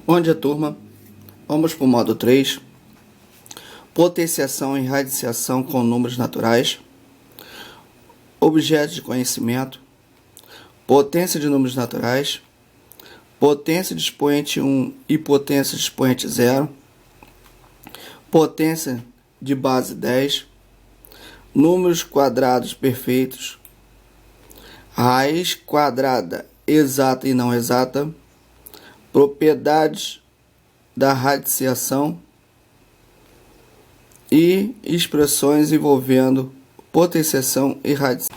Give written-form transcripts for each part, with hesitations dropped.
Bom dia, turma. Vamos para o módulo 3. Potenciação e radiciação com números naturais. Objetos de conhecimento. Potência de números naturais. Potência de expoente 1 e potência de expoente 0. Potência de base 10. Números quadrados perfeitos. Raiz quadrada exata e não exata. Propriedades da radiciação e expressões envolvendo potenciação e radiciação.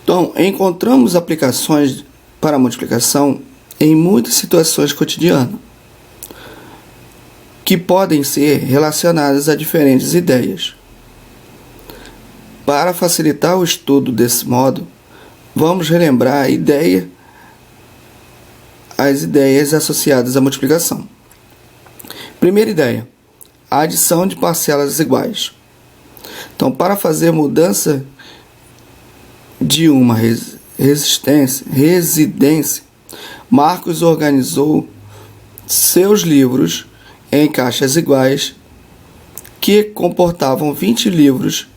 Então, encontramos aplicações para multiplicação em muitas situações cotidianas, que podem ser relacionadas a diferentes ideias. Para facilitar o estudo desse modo, vamos relembrar as ideias associadas à multiplicação. Primeira ideia: a adição de parcelas iguais. Então, para fazer mudança de uma residência, Marcos organizou seus livros em caixas iguais que comportavam 20 livros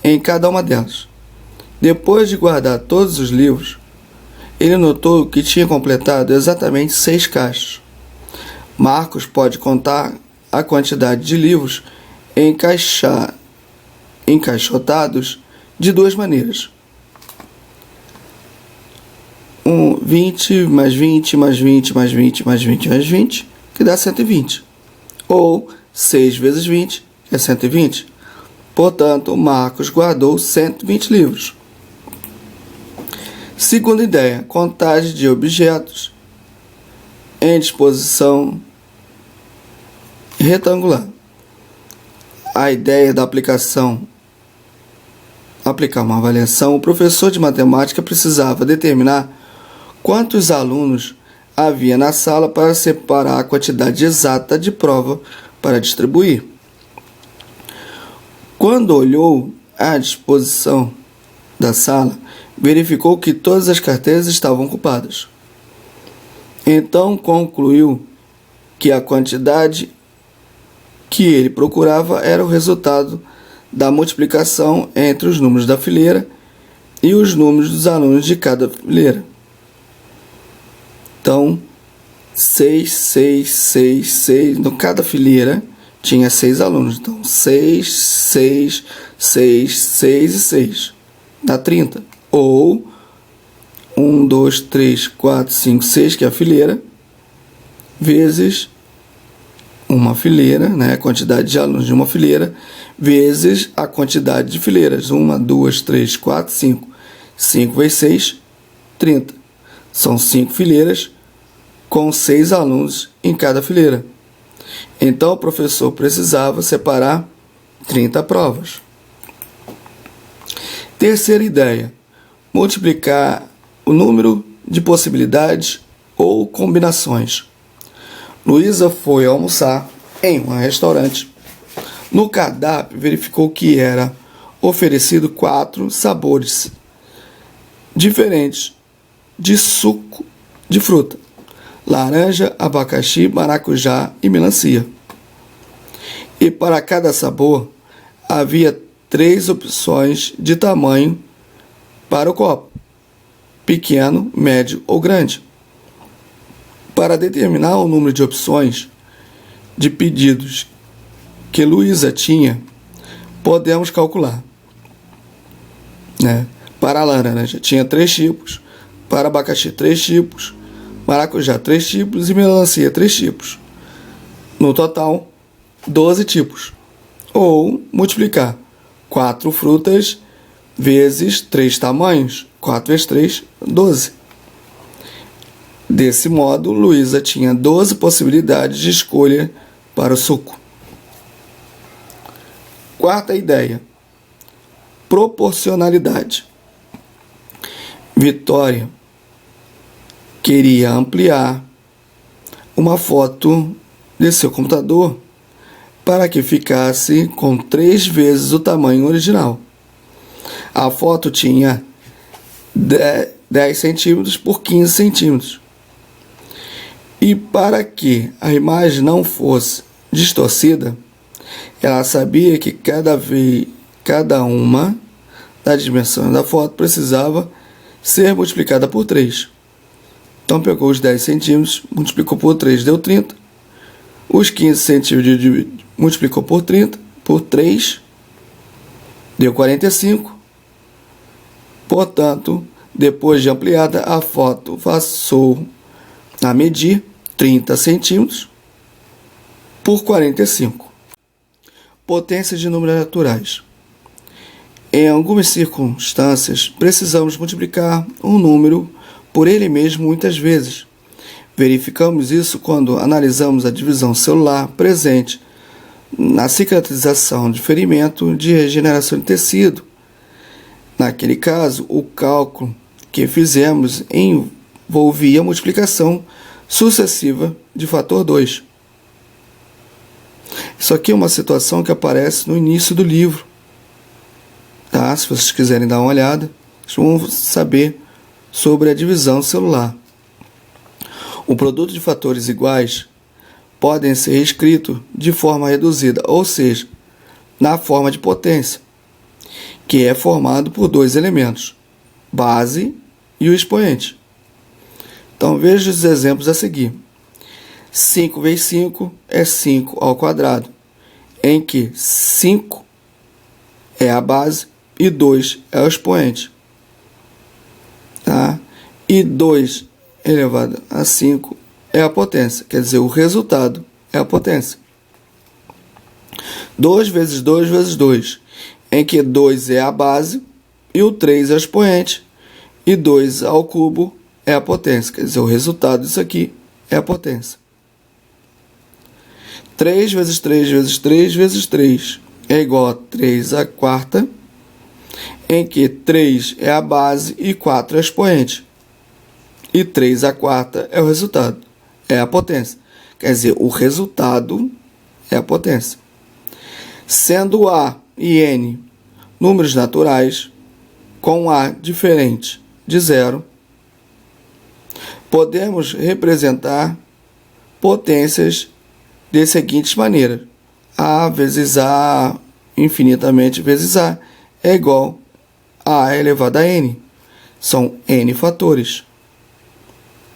em cada uma delas. Depois de guardar todos os livros, ele notou que tinha completado exatamente 6 caixas. Marcos pode contar a quantidade de livros encaixotados de duas maneiras. 20 mais 20 mais 20 mais 20 mais 20 mais 20, que dá 120. Ou 6 vezes 20, que é 120. Portanto, Marcos guardou 120 livros. Segunda ideia: contagem de objetos em disposição retangular. A ideia da aplicar uma avaliação, o professor de matemática precisava determinar quantos alunos havia na sala para separar a quantidade exata de prova para distribuir. Quando olhou à disposição da sala, verificou que todas as carteiras estavam ocupadas. Então concluiu que a quantidade que ele procurava era o resultado da multiplicação entre os números da fileira e os números dos alunos de cada fileira. Então, 6, 6, 6, 6, no cada fileira tinha 6 alunos. Então, 6, 6, 6, 6 e 6. Dá 30. Ou 1, 2, 3, 4, 5, 6, que é a fileira, vezes uma fileira, né? A quantidade de alunos de uma fileira, vezes a quantidade de fileiras. 1, 2, 3, 4, 5. 5 vezes 6, 30. São 5 fileiras com 6 alunos em cada fileira. Então, o professor precisava separar 30 provas. Terceira ideia: multiplicar o número de possibilidades ou combinações. Luísa foi almoçar em um restaurante. No cardápio, verificou que era oferecido 4 sabores diferentes de suco de fruta: laranja, abacaxi, maracujá e melancia. E para cada sabor, havia 3 opções de tamanho para o copo: pequeno, médio ou grande. Para determinar o número de opções de pedidos que Luísa tinha, podemos calcular, né? Para a laranja tinha 3 tipos, para abacaxi 3 tipos, maracujá 3 tipos e melancia 3 tipos. No total, 12 tipos. Ou multiplicar 4 frutas vezes 3 tamanhos. 4 vezes 3, 12. Desse modo, Luísa tinha 12 possibilidades de escolha para o suco. Quarta ideia: proporcionalidade. Vitória queria ampliar uma foto de seu computador para que ficasse com 3 vezes o tamanho original. A foto tinha 10 centímetros por 15 centímetros. E para que a imagem não fosse distorcida, ela sabia que cada uma das dimensões da foto precisava ser multiplicada por 3. Então pegou os 10 centímetros, multiplicou por 3, deu 30. Os 15 centímetros multiplicou por 30, por 3, deu 45. Portanto, depois de ampliada, a foto passou a medir 30 centímetros por 45. Potências de números naturais. Em algumas circunstâncias, precisamos multiplicar um número por ele mesmo muitas vezes. Verificamos isso quando analisamos a divisão celular presente na cicatrização de ferimento de regeneração de tecido. Naquele caso, o cálculo que fizemos envolvia a multiplicação sucessiva de fator 2. Isso aqui é uma situação que aparece no início do livro. Tá? Se vocês quiserem dar uma olhada, vocês vão saber sobre a divisão celular. O produto de fatores iguais podem ser escrito de forma reduzida, ou seja, na forma de potência, que é formado por dois elementos, base e o expoente. Então veja os exemplos a seguir. 5 vezes 5 é 5 ao quadrado, em que 5 é a base e 2 é o expoente. Tá? E 2 elevado a 5 é a potência, quer dizer, o resultado é a potência. 2 vezes 2 vezes 2, em que 2 é a base e o 3 é o expoente, e 2 ao cubo é a potência, quer dizer, o resultado disso aqui é a potência. 3 vezes 3 vezes 3 vezes 3 é igual a 3 à quarta, em que 3 é a base e 4 é o expoente. E 3 à quarta é o resultado, é a potência. Quer dizer, o resultado é a potência. Sendo A e N números naturais, com A diferente de zero, podemos representar potências de seguintes maneiras. A vezes A infinitamente vezes A é igual a A elevado a N. São N fatores.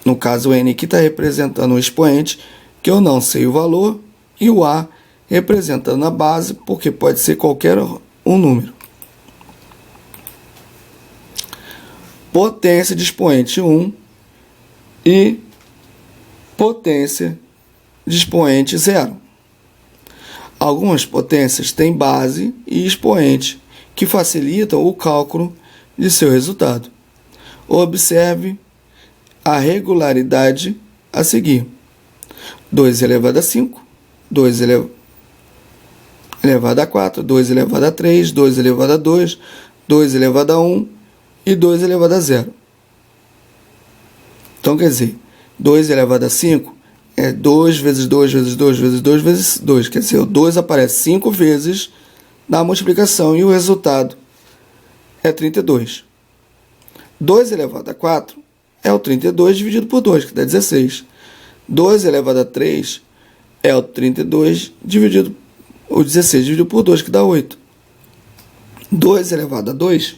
No caso, o N aqui está representando o expoente, que eu não sei o valor, e o A representando a base, porque pode ser qualquer um número. Potência de expoente 1 e potência de expoente 0. Algumas potências têm base e expoente, que facilitam o cálculo de seu resultado. Observe a regularidade a seguir. 2 elevado a 5, 2 elevado a 4, 2 elevado a 3, 2 elevado a 2, 2 elevado a 1 e 2 elevado a 0. Então, quer dizer, 2 elevado a 5 é 2 vezes 2 vezes 2 vezes 2 vezes 2. Quer dizer, o 2 aparece 5 vezes na multiplicação e o resultado é 32. 2 elevado a 4 é o 32 dividido por 2, que dá 16. 2 elevado a 3 é o 32 dividido, o 16 dividido por 2, que dá 8. 2 elevado a 2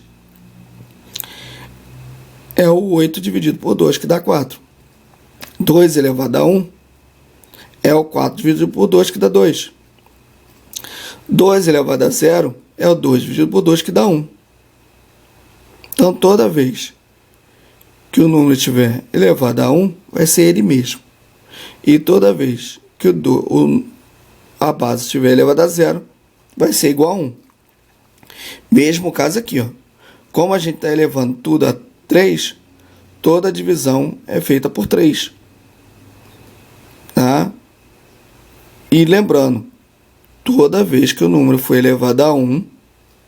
é o 8 dividido por 2, que dá 4. 2 elevado a 1 é o 4 dividido por 2, que dá 2. 2 elevado a 0 é o 2 dividido por 2, que dá 1. Então, toda vez que o número estiver elevado a 1, vai ser ele mesmo. E toda vez que a base estiver elevada a 0, vai ser igual a 1. Mesmo caso aqui, ó. Como a gente está elevando tudo a 3, toda a divisão é feita por 3. Tá? E lembrando, toda vez que o número for elevado a 1,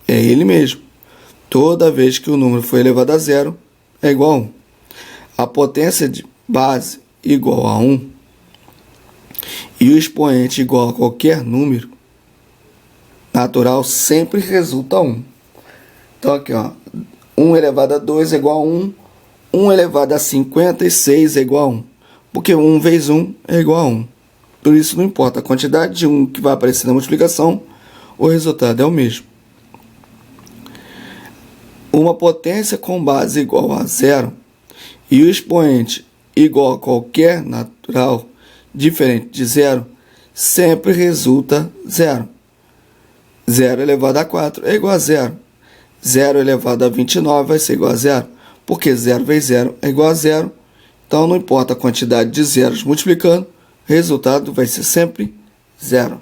é ele mesmo. Toda vez que o número for elevado a 0, é igual a 1. A potência de base igual a 1 e o expoente igual a qualquer número natural sempre resulta a 1. Então aqui, ó, 1 elevado a 2 é igual a 1, 1 elevado a 56 é igual a 1, porque 1 vezes 1 é igual a 1. Por isso, não importa a quantidade de 1 que vai aparecer na multiplicação, o resultado é o mesmo. Uma potência com base igual a zero e o expoente igual a qualquer natural diferente de zero sempre resulta zero. 0 elevado a 4 é igual a zero. 0 elevado a 29 vai ser igual a zero, porque 0 vezes 0 é igual a zero. Então, não importa a quantidade de zeros multiplicando, o resultado vai ser sempre zero.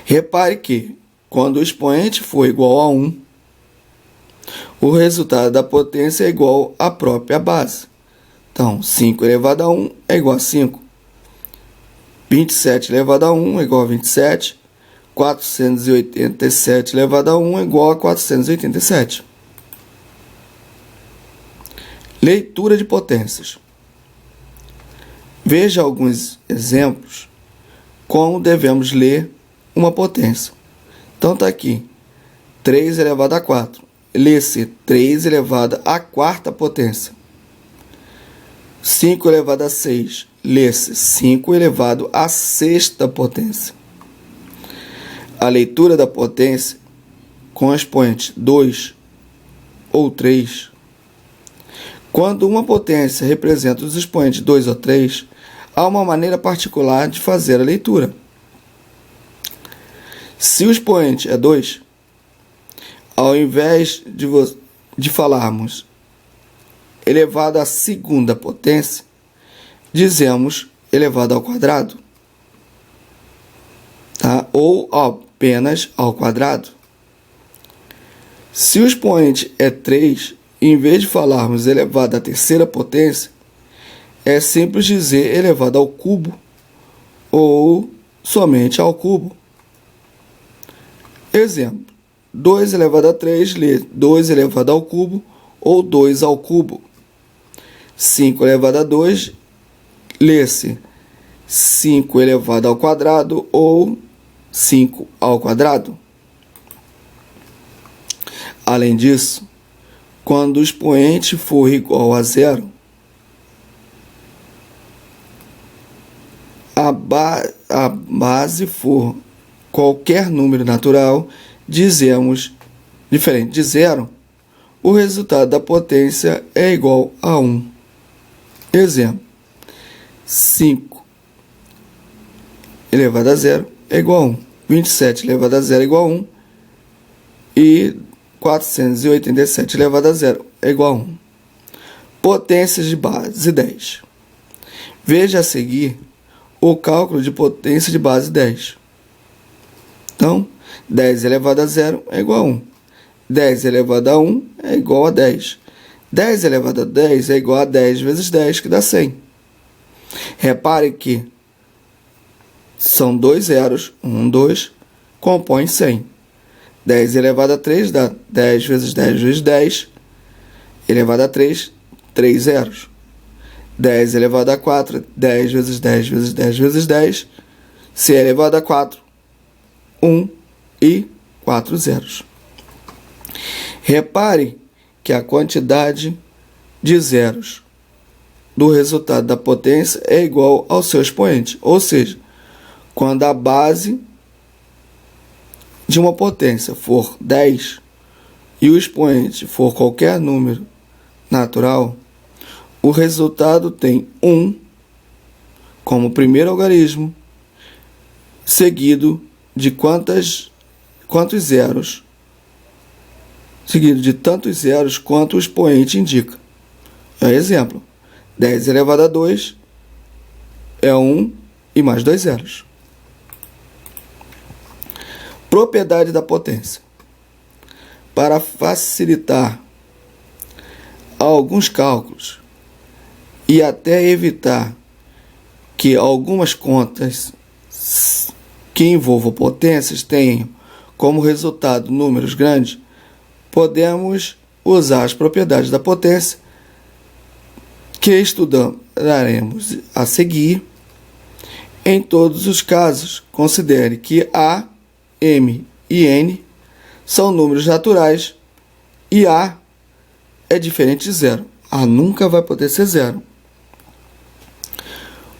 Repare que, quando o expoente for igual a 1, o resultado da potência é igual à própria base. Então, 5 elevado a 1 é igual a 5. 27 elevado a 1 é igual a 27. 487 elevado a 1 é igual a 487. Leitura de potências. Veja alguns exemplos como devemos ler uma potência. Então está aqui, 3 elevado a 4. Lê-se 3 elevado à quarta potência. 5 elevado a 6. Lê-se 5 elevado à sexta potência. A leitura da potência com expoente 2 ou 3. Quando uma potência representa os expoentes 2 ou 3, há uma maneira particular de fazer a leitura. Se o expoente é 2, ao invés de falarmos elevado à segunda potência, dizemos elevado ao quadrado, tá? Ou apenas ao quadrado. Se o expoente é 3, em vez de falarmos elevado à terceira potência, é simples dizer elevado ao cubo ou somente ao cubo. Exemplo: 2 elevado a 3, lê 2 elevado ao cubo ou 2 ao cubo. 5 elevado a 2, lê-se 5 elevado ao quadrado ou 5 ao quadrado. Além disso, quando o expoente for igual a zero, a base for qualquer número natural, dizemos, diferente de zero, o resultado da potência é igual a 1. Exemplo: 5 elevado a 0 é igual a 1. 27 elevado a 0 é igual a 1. E 487 elevado a 0 é igual a 1. Potências de base 10. Veja a seguir o cálculo de potência de base 10. Então, 10 elevado a 0 é igual a 1. 10 elevado a 1 é igual a 10. 10 elevado a 10 é igual a 10 vezes 10, que dá 100. Repare que são dois zeros, 1, 2, compõem 100. 10 elevado a 3 dá 10 vezes 10 vezes 10, elevado a 3, 3 zeros. 10 elevado a 4, 10 vezes 10 vezes 10 vezes 10, se é elevado a 4, 1 e 4 zeros. Repare que a quantidade de zeros do resultado da potência é igual ao seu expoente, ou seja, quando a base de uma potência for 10 e o expoente for qualquer número natural, o resultado tem 1 como primeiro algarismo, seguido de quantos zeros, seguido de tantos zeros quanto o expoente indica. Exemplo: 10 elevado a 2 é 1 e mais 2 zeros. Propriedade da potência. Para facilitar alguns cálculos e até evitar que algumas contas que envolvam potências tenham como resultado números grandes, podemos usar as propriedades da potência que estudaremos a seguir. Em todos os casos, considere que A, M e N são números naturais e A é diferente de zero. A nunca vai poder ser zero.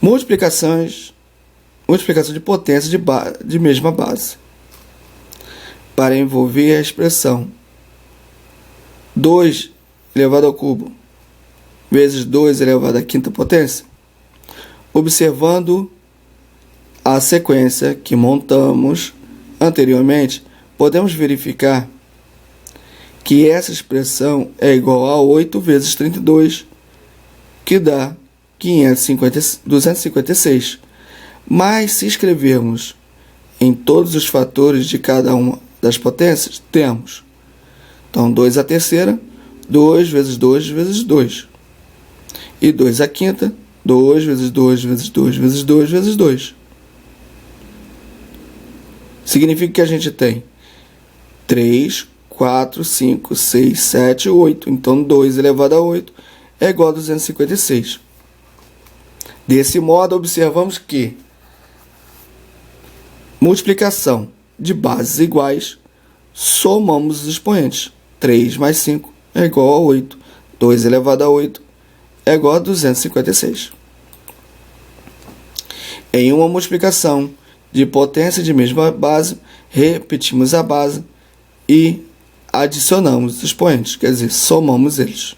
Multiplicação de potência de mesma base. Para envolver a expressão 2 elevado ao cubo vezes 2 elevado à quinta potência, observando a sequência que montamos anteriormente, podemos verificar que essa expressão é igual a 8 vezes 32, que dá 256. Mas se escrevermos em todos os fatores de cada uma das potências, temos então 2 à terceira, 2 vezes 2 vezes 2. E 2 à quinta, 2 vezes 2 vezes 2 vezes 2 vezes 2. Significa que a gente tem 3, 4, 5, 6, 7, 8. Então 2 elevado a 8 é igual a 256. Desse modo, observamos que multiplicação de bases iguais, somamos os expoentes. 3 mais 5 é igual a 8. 2 elevado a 8 é igual a 256. Em uma multiplicação de potência de mesma base, repetimos a base e adicionamos os expoentes, quer dizer, somamos eles.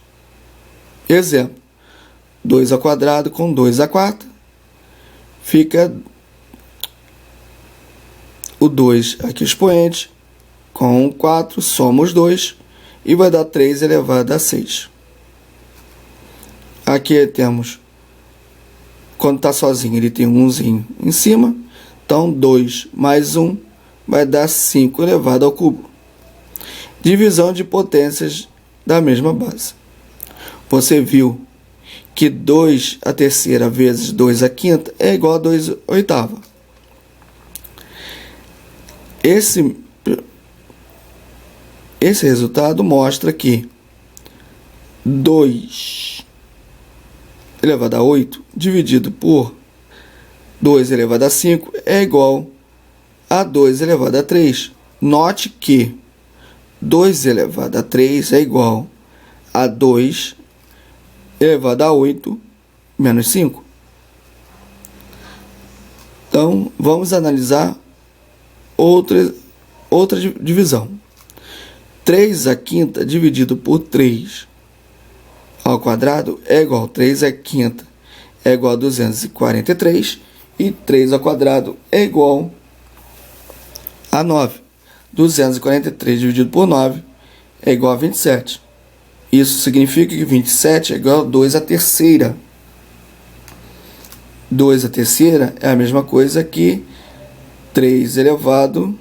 Exemplo: 2 ao quadrado com 2 à quarta, fica o 2 aqui o expoente, com 4, soma os 2 e vai dar 3 elevado a 6. Aqui temos, quando está sozinho, ele tem um 1zinho em cima, então 2 mais 1 vai dar 5 elevado ao cubo. Divisão de potências da mesma base. Você viu que 2 à terceira vezes 2 à quinta é igual a 2 à oitava. Esse resultado mostra que 2 elevado a 8 dividido por 2 elevado a 5 é igual a 2 elevado a 3. Note que 2 elevado a 3 é igual a 2 elevado a 8 menos 5. Então, vamos analisar outra divisão. 3 à quinta dividido por 3 ao quadrado é igual a 3 à quinta é igual a 243 e 3 ao quadrado é igual a 9. 243 dividido por 9 é igual a 27. Isso significa que 27 é igual a 2 à terceira. 2 à terceira é a mesma coisa que 3 elevado...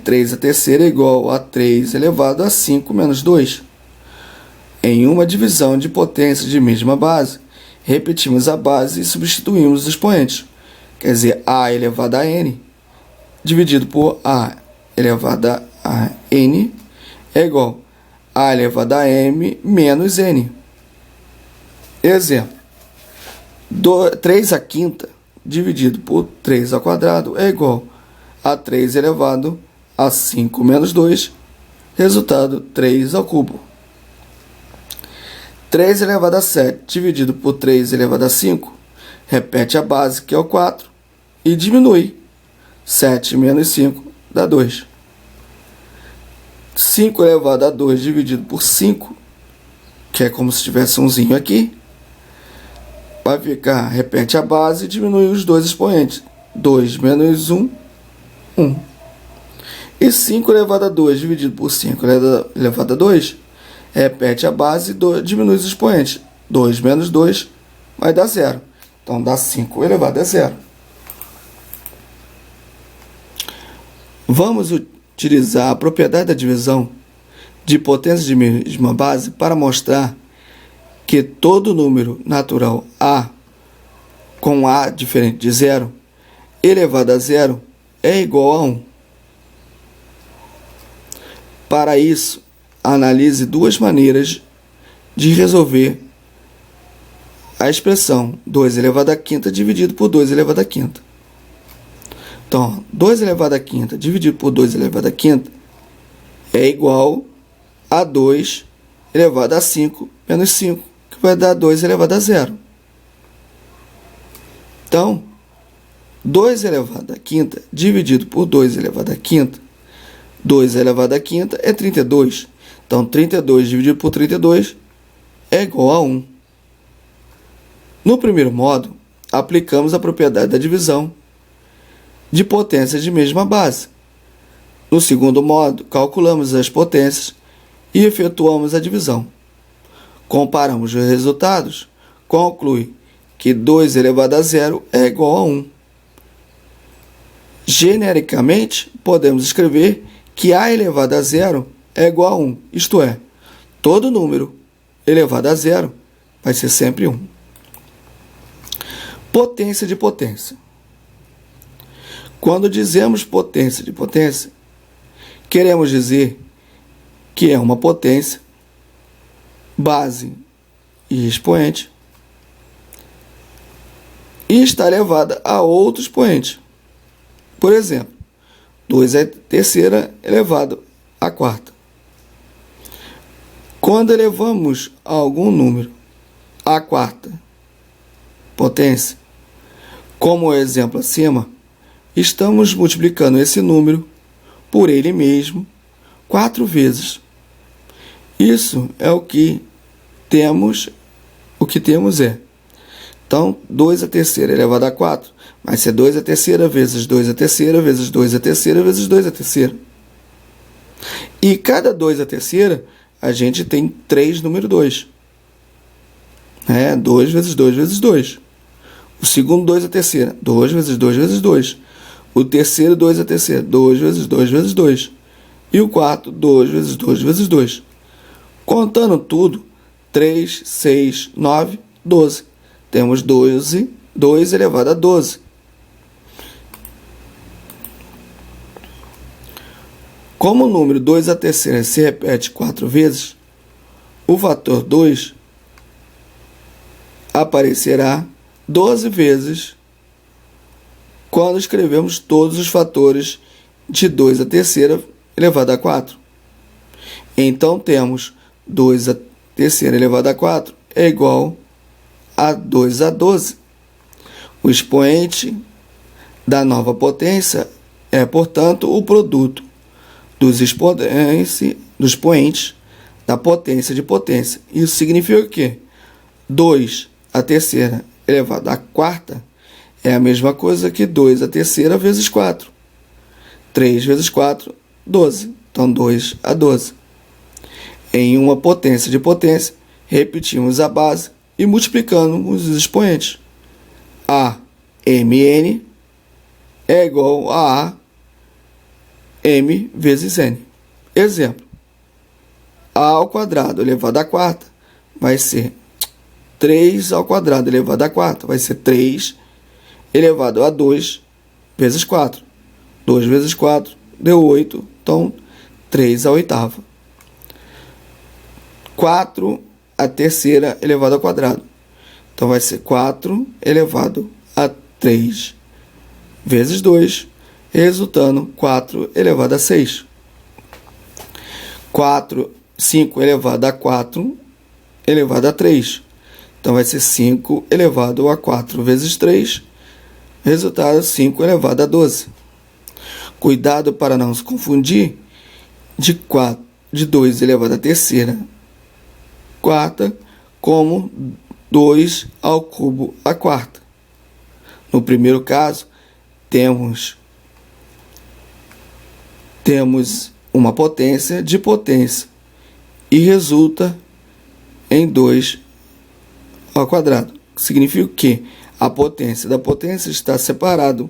3 à terceira é igual a 3 elevado a 5 menos 2. Em uma divisão de potência de mesma base, repetimos a base e substituímos os expoentes. Quer dizer, a elevado a n dividido por a elevado a n é igual a elevado a m menos n. Exemplo: 3 à quinta dividido por 3 ao quadrado é igual a 3 elevado a 5 menos 2, resultado 3 ao cubo. 3 elevado a 7 dividido por 3 elevado a 5, repete a base, que é o 4, e diminui. 7 menos 5 dá 2. 5 elevado a 2 dividido por 5, que é como se tivesse umzinho aqui, vai ficar, repete a base e diminui os dois expoentes. 2 menos 1, 1. E 5 elevado a 2 dividido por 5 elevado a 2, repete a base e diminui os expoentes. 2 menos 2 vai dar 0. Então dá 5 elevado a 0. Vamos utilizar a propriedade da divisão de potências de mesma base para mostrar que todo número natural A com A diferente de 0 elevado a 0 é igual a 1. Para isso, analise duas maneiras de resolver a expressão 2 elevado à quinta dividido por 2 elevado à quinta. Então, 2 elevado à quinta dividido por 2 elevado à quinta é igual a 2 elevado a 5 menos 5, que vai dar 2 elevado a 0. Então, 2 elevado à quinta dividido por 2 elevado à quinta, 2 elevado à quinta é 32. Então, 32 dividido por 32 é igual a 1. No primeiro modo, aplicamos a propriedade da divisão de potências de mesma base. No segundo modo, calculamos as potências e efetuamos a divisão. Comparamos os resultados, conclui que 2 elevado a 0 é igual a 1. Genericamente, podemos escrever que A elevado a 0 é igual a 1, isto é, todo número elevado a 0 vai ser sempre 1. Potência de potência. Quando dizemos potência de potência, queremos dizer que é uma potência, base e expoente, e está elevada a outro expoente. Por exemplo, 2 a terceira elevado à quarta. Quando elevamos algum número à quarta potência, como o exemplo acima, estamos multiplicando esse número por ele mesmo 4 vezes. Isso é o que temos. O que temos é, então, 2 a terceira elevado a 4 vai ser 2 a terceira vezes 2 a terceira vezes 2 a terceira vezes 2 a terceira. E cada 2 a terceira, a gente tem 3 número 2. 2 vezes 2 vezes 2. O segundo 2 a terceira, 2 vezes 2 vezes 2. O terceiro 2 a terceira, 2 vezes 2 vezes 2. E o quarto, 2 vezes 2 vezes 2. Contando tudo, 3, 6, 9, 12. Temos 12, 2 elevado a 12. Como o número 2 a terceira se repete 4 vezes, o fator 2 aparecerá 12 vezes quando escrevemos todos os fatores de 2 a terceira elevado a 4. Então, temos 2 a terceira elevado a 4 é igual a 2 a 12. O expoente da nova potência é, portanto, o produto dos expoentes da potência de potência. Isso significa que 2 a terceira elevado à quarta é a mesma coisa que 2 a terceira vezes 4. 3 vezes 4, 12. Então, 2 a 12. Em uma potência de potência, repetimos a base e multiplicamos os expoentes. A mn é igual a m vezes n. Exemplo. A ao quadrado elevado à quarta vai ser 3 ao quadrado elevado à quarta. Vai ser 3 elevado a 2 vezes 4. 2 vezes 4 deu 8. Então, 3 à oitava. 4 a terceira elevado ao quadrado. Então, vai ser 4 elevado a 3 vezes 2, resultando 4 elevado a 6. 5 elevado a 4 elevado a 3. Então, vai ser 5 elevado a 4 vezes 3, resultado 5 elevado a 12. Cuidado para não se confundir de 2 elevado a terceira quarta como 2 ao cubo à quarta. No primeiro caso, temos uma potência de potência e resulta em 2 ao quadrado. Significa que a potência da potência está separado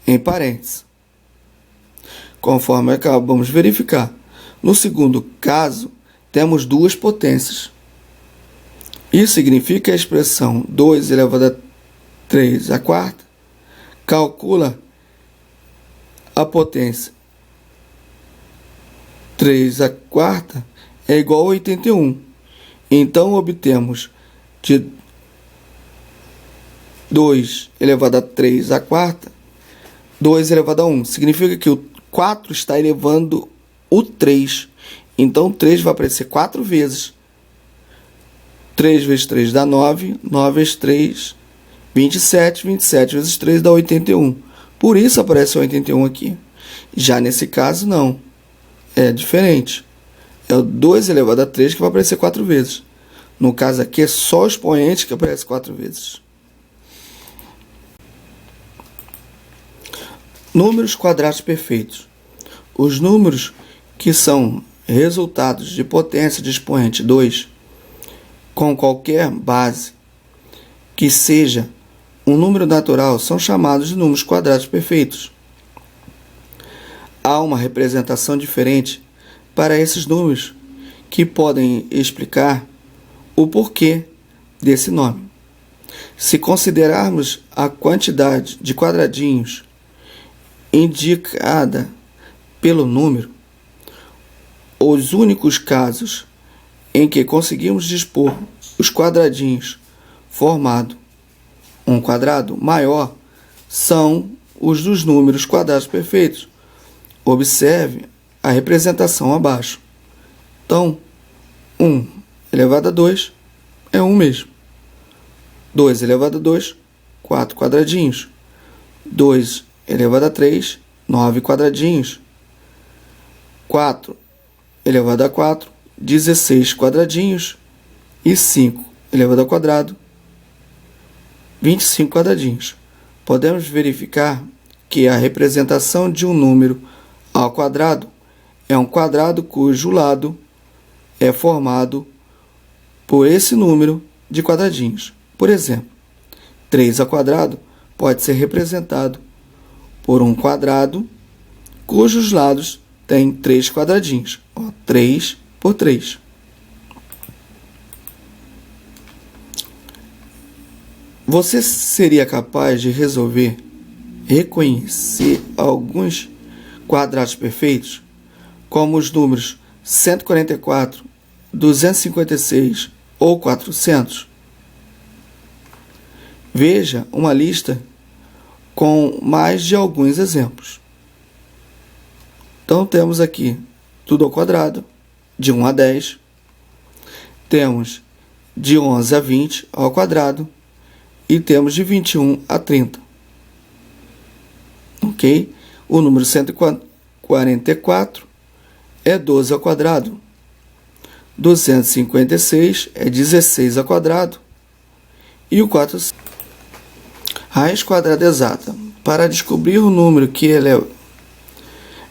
em parênteses, conforme acabamos de verificar. No segundo caso, temos duas potências. Isso significa que a expressão 2 elevado a 3 à quarta calcula a potência 3 à quarta é igual a 81. Então, obtemos de 2 elevado a 3 à quarta, 2 elevado a 1. Significa que o 4 está elevando o 3. Então 3 vai aparecer 4 vezes. 3 vezes 3 dá 9, 9 vezes 3, 27, 27 vezes 3 dá 81. Por isso aparece 81 aqui. Já nesse caso, não. É diferente. É o 2 elevado a 3 que vai aparecer 4 vezes. No caso aqui, é só o expoente que aparece 4 vezes. Números quadrados perfeitos. Os números que são resultados de potência de expoente 2, com qualquer base que seja um número natural, são chamados de números quadrados perfeitos. Há uma representação diferente para esses números que podem explicar o porquê desse nome. Se considerarmos a quantidade de quadradinhos indicada pelo número, os únicos casos em que conseguimos dispor os quadradinhos formando um quadrado maior são os dos números quadrados perfeitos. Observe a representação abaixo. Então, 1 elevado a 2 é 1 mesmo. 2 elevado a 2, 4 quadradinhos. 2 elevado a 3, 9 quadradinhos. 4 elevado a 4, 16 quadradinhos. E 5 elevado ao quadrado, 25 quadradinhos. Podemos verificar que a representação de um número ao quadrado é um quadrado cujo lado é formado por esse número de quadradinhos. Por exemplo, 3 ao quadrado pode ser representado por um quadrado cujos lados têm 3 quadradinhos. 3 por 3. Você seria capaz de reconhecer alguns quadrados perfeitos, como os números 144, 256 ou 400? Veja uma lista com mais de alguns exemplos. Então temos aqui tudo ao quadrado, de 1 a 10. Temos de 11 a 20 ao quadrado. E temos de 21 a 30. Ok? O número 144 é 12 ao quadrado. 256 é 16 ao quadrado. E o 400. Raiz quadrada exata. Para descobrir o número que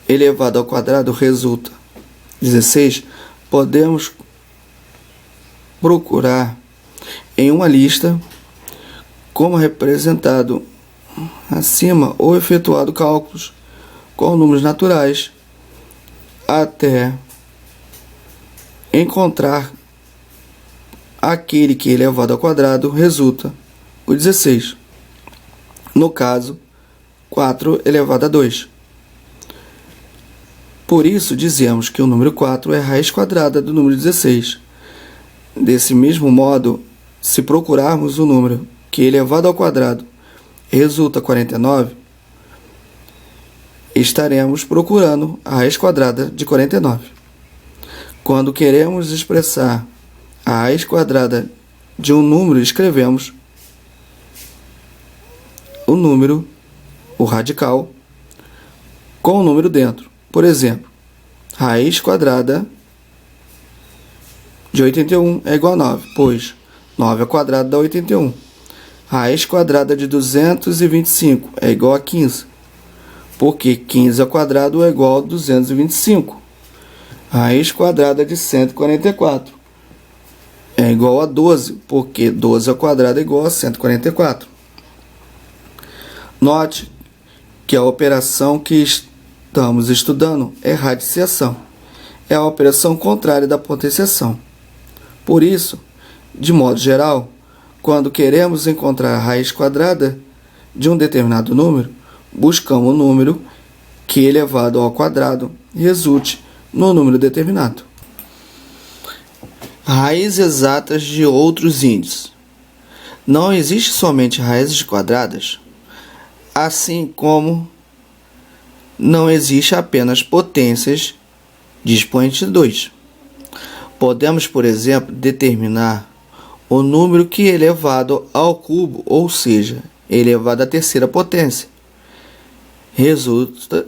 elevado ao quadrado resulta 16, podemos procurar em uma lista como representado acima ou efetuado cálculos com números naturais até encontrar aquele que elevado ao quadrado resulta o 16. No caso, 4 elevado a 2. Por isso, dizemos que o número 4 é a raiz quadrada do número 16. Desse mesmo modo, se procurarmos o número que elevado ao quadrado resulta 49, estaremos procurando a raiz quadrada de 49. Quando queremos expressar a raiz quadrada de um número, escrevemos o número, o radical, com o número dentro. Por exemplo, raiz quadrada de 81 é igual a 9, pois 9 ao quadrado dá 81. Raiz quadrada de 225 é igual a 15, porque 15 ao quadrado é igual a 225. Raiz quadrada de 144 é igual a 12, porque 12 ao quadrado é igual a 144. Note que a operação que estamos estudando é radiciação. É a operação contrária da potenciação. Por isso, de modo geral, quando queremos encontrar a raiz quadrada de um determinado número, buscamos o número que elevado ao quadrado resulte no número determinado. Raízes exatas de outros índices. Não existe somente raízes quadradas, assim como não existe apenas potências de expoente 2. Podemos, por exemplo, determinar o número que é elevado ao cubo, ou seja, elevado à terceira potência, resulta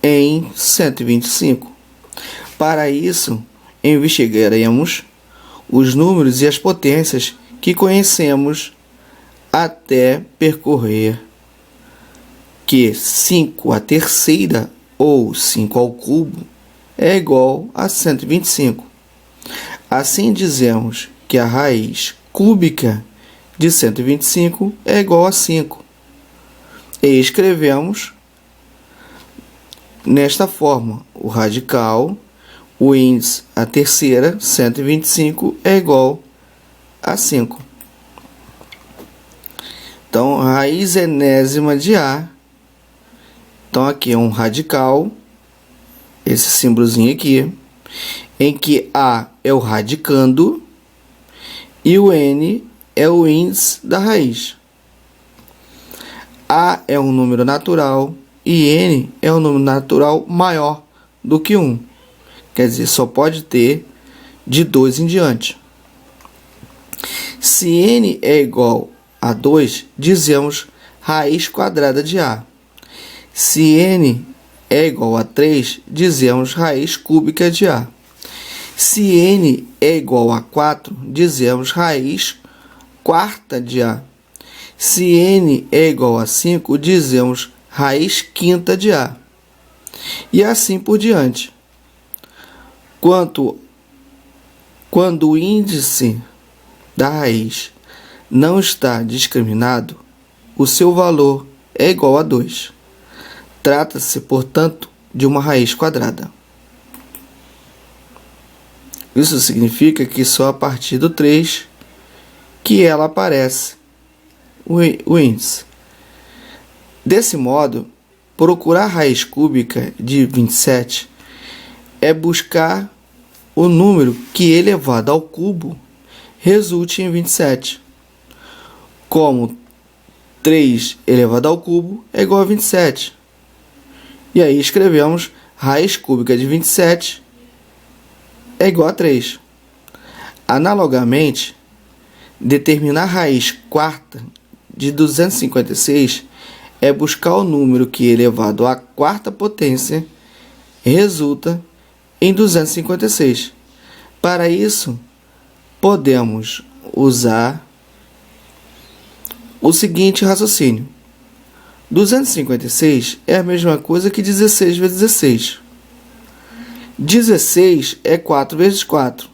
em 125. Para isso, investigaremos os números e as potências que conhecemos até percorrer que 5 à terceira ou 5 ao cubo é igual a 125. Assim dizemos que a raiz cúbica de 125 é igual a 5. E escrevemos nesta forma: o radical, o índice à terceira, 125, é igual a 5. Então, raiz enésima de A. Então, aqui é um radical, esse símbolozinho aqui, em que A é o radicando e o N é o índice da raiz. A é um número natural e N é um número natural maior do que 1. Quer dizer, só pode ter de 2 em diante. Se N é igual a 2, dizemos raiz quadrada de A. Se N é igual a 3, dizemos raiz cúbica de A. Se N é igual a 4, dizemos raiz quarta de A. Se N é igual a 5, dizemos raiz quinta de A. E assim por diante. Quando o índice da raiz não está discriminado, o seu valor é igual a 2. Trata-se, portanto, de uma raiz quadrada. Isso significa que só a partir do 3 que ela aparece, o índice. Desse modo, procurar a raiz cúbica de 27 é buscar o número que elevado ao cubo resulte em 27. Como 3 elevado ao cubo é igual a 27. E aí escrevemos raiz cúbica de 27 é igual a 3. Analogamente, determinar a raiz quarta de 256 é buscar o número que elevado à quarta potência resulta em 256. Para isso, podemos usar o seguinte raciocínio: 256 é a mesma coisa que 16 vezes 16. 16 é 4 vezes 4.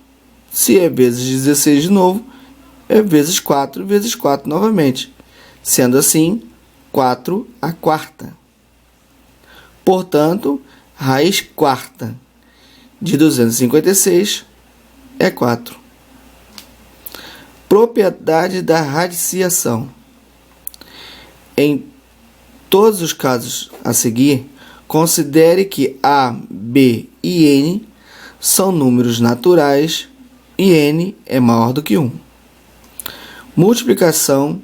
Se é vezes 16 de novo, é vezes 4 vezes 4 novamente. Sendo assim, 4 à quarta. Portanto, raiz quarta de 256 é 4. Propriedade da radiciação. Em todos os casos a seguir, considere que A, B e N são números naturais e N é maior do que 1. Multiplicação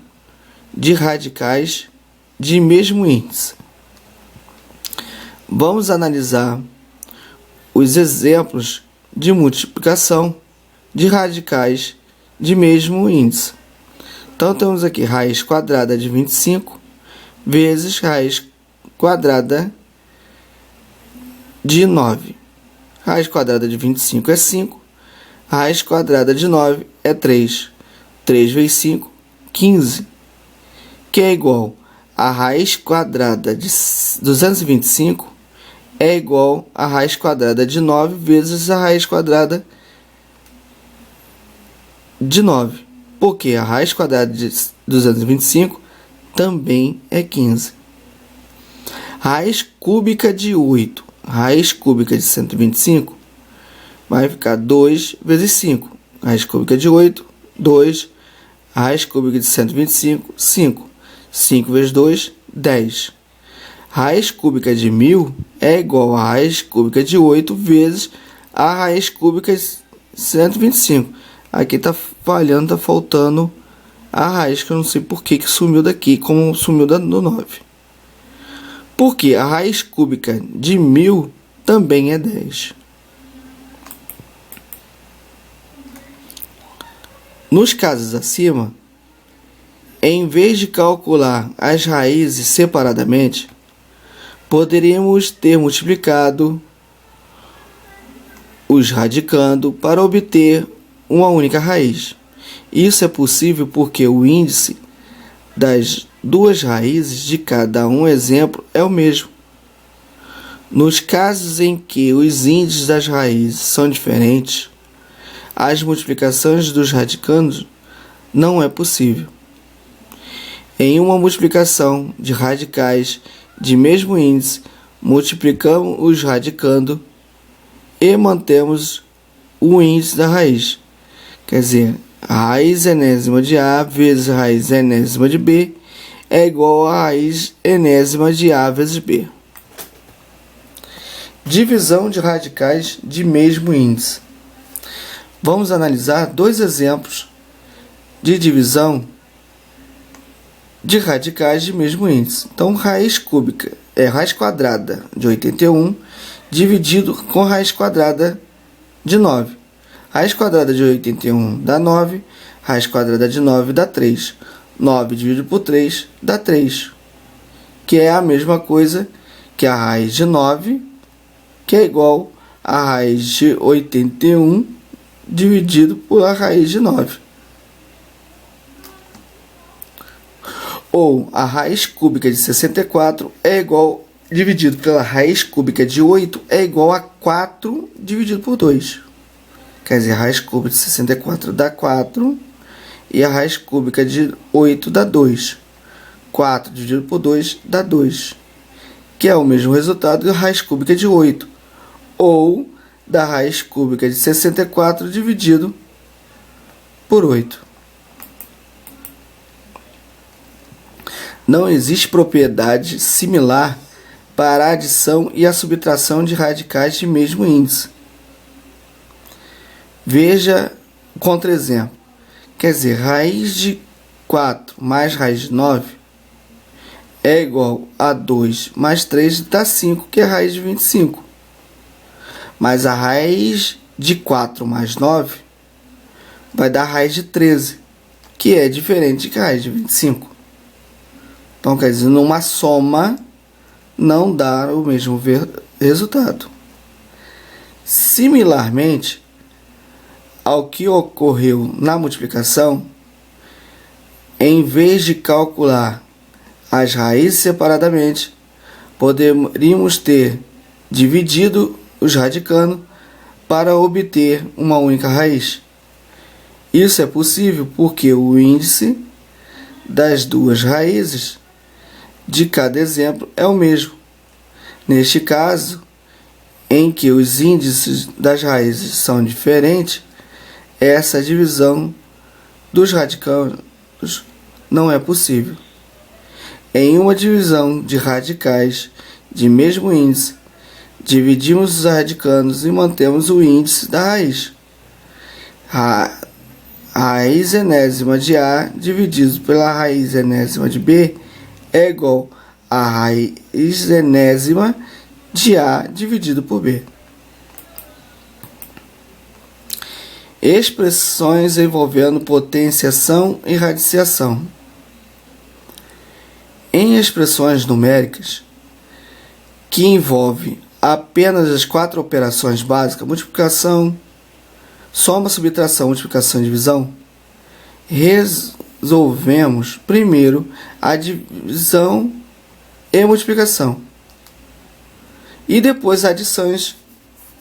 de radicais de mesmo índice. Vamos analisar os exemplos de multiplicação de radicais de mesmo índice. Então, temos aqui raiz quadrada de 25 vezes raiz quadrada de 9. Raiz quadrada de 25 é 5. Raiz quadrada de 9 é 3. 3 vezes 5, 15. Que é igual a raiz quadrada de 225 é igual a raiz quadrada de 9 vezes a raiz quadrada de 9. Porque a raiz quadrada de 225 também é 15. Raiz cúbica de 8. Raiz cúbica de 125 vai ficar 2 vezes 5. Raiz cúbica de 8, 2. Raiz cúbica de 125, 5. 5 vezes 2, 10. Raiz cúbica de 1000 é igual a raiz cúbica de 8 vezes a raiz cúbica de 125. Aqui está falhando, está faltando a raiz, que eu não sei por que sumiu daqui, como sumiu do 9. Porque a raiz cúbica de 1000 também é 10. Nos casos acima, em vez de calcular as raízes separadamente, poderíamos ter multiplicado os radicando para obter uma única raiz. Isso é possível porque o índice das duas raízes de cada um exemplo é o mesmo. Nos casos em que os índices das raízes são diferentes, as multiplicações dos radicandos não é possível. Em uma multiplicação de radicais de mesmo índice, multiplicamos os radicando e mantemos o índice da raiz. Quer dizer, a raiz enésima de A vezes a raiz enésima de B é igual a raiz enésima de A vezes B. Divisão de radicais de mesmo índice. Vamos analisar dois exemplos de divisão de radicais de mesmo índice. Então, raiz cúbica é raiz quadrada de 81 dividido com raiz quadrada de 9. Raiz quadrada de 81 dá 9, raiz quadrada de 9 dá 3. 9 dividido por 3 dá 3, que é a mesma coisa que a raiz de 9, que é igual a raiz de 81 dividido por a raiz de 9. Ou a raiz cúbica de 64 é igual, dividido pela raiz cúbica de 8, é igual a 4 dividido por 2. Quer dizer, a raiz cúbica de 64 dá 4 e a raiz cúbica de 8 dá 2. 4 dividido por 2 dá 2, que é o mesmo resultado da raiz cúbica de 8, ou da raiz cúbica de 64 dividido por 8. Não existe propriedade similar para a adição e a subtração de radicais de mesmo índice. Veja o contra-exemplo. Quer dizer, raiz de 4 mais raiz de 9 é igual a 2 mais 3 dá 5, que é a raiz de 25. Mas a raiz de 4 mais 9 vai dar a raiz de 13, que é diferente da raiz de 25. Então, quer dizer, numa soma não dá o mesmo resultado. Similarmente ao que ocorreu na multiplicação, em vez de calcular as raízes separadamente, poderíamos ter dividido os radicando para obter uma única raiz. Isso é possível porque o índice das duas raízes de cada exemplo é o mesmo. Neste caso, em que os índices das raízes são diferentes, essa divisão dos radicandos não é possível. Em uma divisão de radicais de mesmo índice, dividimos os radicandos e mantemos o índice da raiz. A raiz enésima de A dividido pela raiz enésima de B é igual a raiz enésima de A dividido por B. Expressões envolvendo potenciação e radiciação. Em expressões numéricas que envolvem apenas as 4 operações básicas, multiplicação, soma, subtração, multiplicação e divisão, resolvemos primeiro a divisão e multiplicação, e depois adições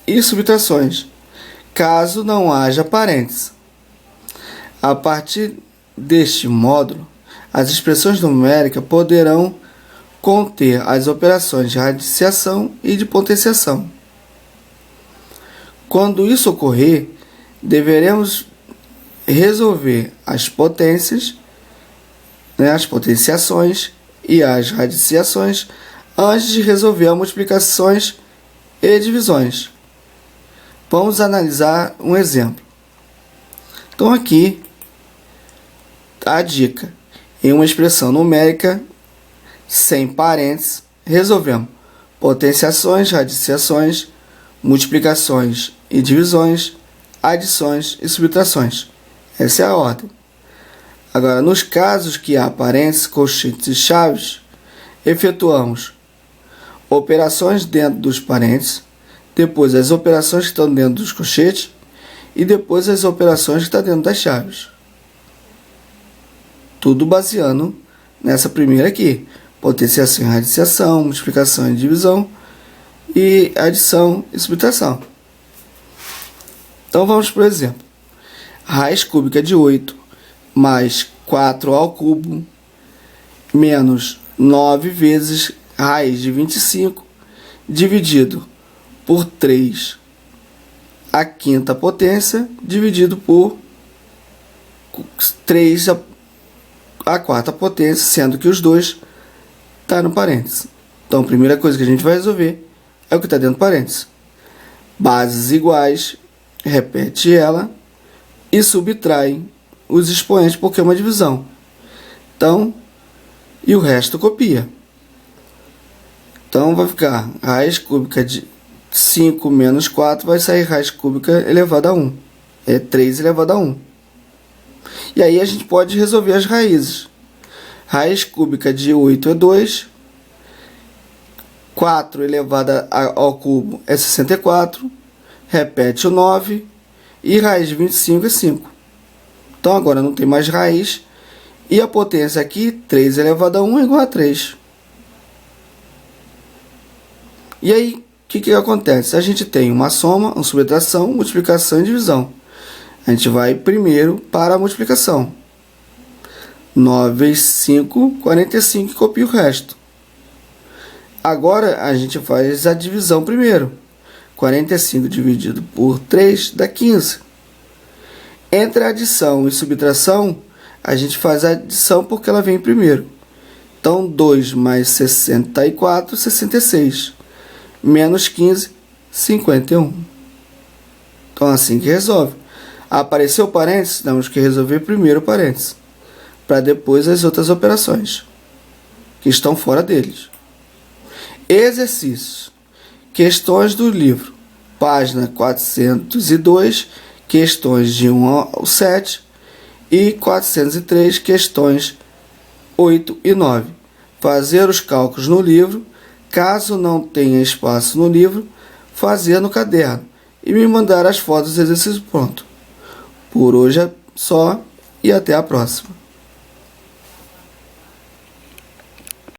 e subtrações, caso não haja parênteses. A partir deste módulo, as expressões numéricas poderão conter as operações de radiciação e de potenciação. Quando isso ocorrer, deveremos resolver as potências, as potenciações e as radiciações antes de resolver as multiplicações e divisões. Vamos analisar um exemplo. Então aqui a dica. Em uma expressão numérica sem parênteses, resolvemos potenciações, radiciações, multiplicações e divisões, adições e subtrações. Essa é a ordem. Agora, nos casos que há parênteses, colchetes e chaves, efetuamos operações dentro dos parênteses, depois as operações que estão dentro dos colchetes e depois as operações que estão dentro das chaves. Tudo baseando nessa primeira aqui: potenciação e radiciação, multiplicação e divisão, e adição e subtração. Então vamos para o exemplo. Raiz cúbica de 8 mais 4 ao cubo menos 9 vezes raiz de 25 dividido por 3 a quinta potência dividido por 3 a quarta potência, sendo que os dois estão no parênteses. Então a primeira coisa que a gente vai resolver é o que está dentro do parênteses. Bases iguais, repete ela e subtrai os expoentes porque é uma divisão. Então, e o resto copia. Então vai ficar raiz cúbica de 5 menos 4, vai sair raiz cúbica elevada a 1. É 3 elevado a 1. E aí a gente pode resolver as raízes. Raiz cúbica de 8 é 2. 4 elevado ao cubo é 64. Repete o 9. E raiz de 25 é 5. Então agora não tem mais raiz. E a potência aqui, 3 elevado a 1 é igual a 3. E aí, o que acontece? A gente tem uma soma, uma subtração, multiplicação e divisão. A gente vai primeiro para a multiplicação. 9 vezes 5, 45, e copia o resto. Agora a gente faz a divisão primeiro. 45 dividido por 3 dá 15. Entre adição e subtração, a gente faz a adição porque ela vem primeiro. Então, 2 mais 64, 66. Menos 15, 51. Então, assim que resolve. Apareceu o parênteses, temos que resolver primeiro o parênteses, para depois as outras operações, que estão fora deles. Exercícios. Questões do livro. Página 402, questões de 1 ao 7. E 403, questões 8 e 9. Fazer os cálculos no livro. Caso não tenha espaço no livro, fazer no caderno. E me mandar as fotos do exercício pronto. Por hoje é só e até a próxima.